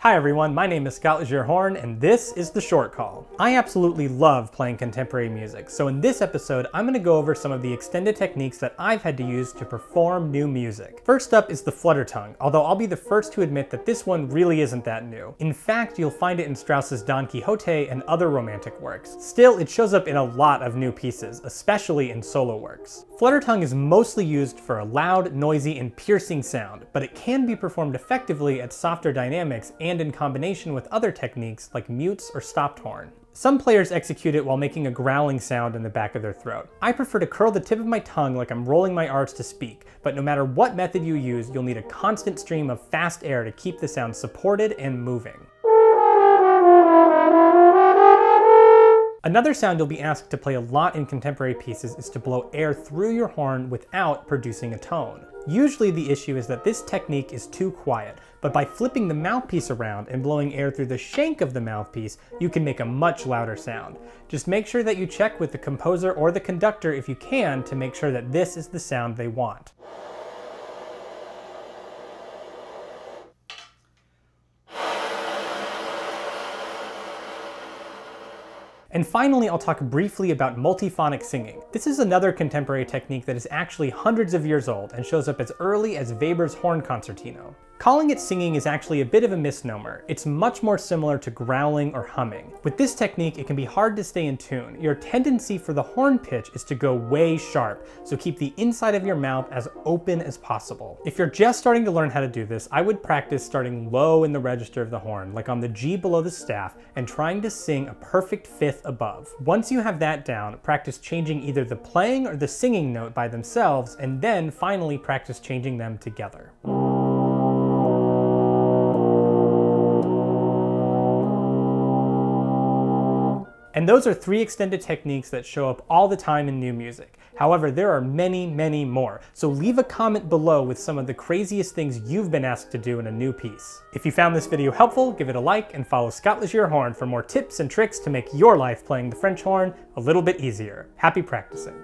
Hi everyone, my name is Scott Horn, and this is The Short Call. I absolutely love playing contemporary music, so in this episode, I'm going to go over some of the extended techniques that I've had to use to perform new music. First up is the Flutter Tongue, although I'll be the first to admit that this one really isn't that new. In fact, you'll find it in Strauss's Don Quixote and other romantic works. Still, it shows up in a lot of new pieces, especially in solo works. Flutter Tongue is mostly used for a loud, noisy, and piercing sound, but it can be performed effectively at softer dynamics and in combination with other techniques like mutes or stopped horn. Some players execute it while making a growling sound in the back of their throat. I prefer to curl the tip of my tongue like I'm rolling my R's to speak, but no matter what method you use, you'll need a constant stream of fast air to keep the sound supported and moving. Another sound you'll be asked to play a lot in contemporary pieces is to blow air through your horn without producing a tone. Usually the issue is that this technique is too quiet, but by flipping the mouthpiece around and blowing air through the shank of the mouthpiece, you can make a much louder sound. Just make sure that you check with the composer or the conductor if you can to make sure that this is the sound they want. And finally, I'll talk briefly about multiphonic singing. This is another contemporary technique that is actually hundreds of years old and shows up as early as Weber's Horn Concertino. Calling it singing is actually a bit of a misnomer. It's much more similar to growling or humming. With this technique, it can be hard to stay in tune. Your tendency for the horn pitch is to go way sharp, so keep the inside of your mouth as open as possible. If you're just starting to learn how to do this, I would practice starting low in the register of the horn, like on the G below the staff, and trying to sing a perfect fifth above. Once you have that down, practice changing either the playing or the singing note by themselves, and then finally practice changing them together. And those are 3 extended techniques that show up all the time in new music. However, there are many, many more, so leave a comment below with some of the craziest things you've been asked to do in a new piece. If you found this video helpful, give it a like and follow Scott Horn for more tips and tricks to make your life playing the French horn a little bit easier. Happy practicing.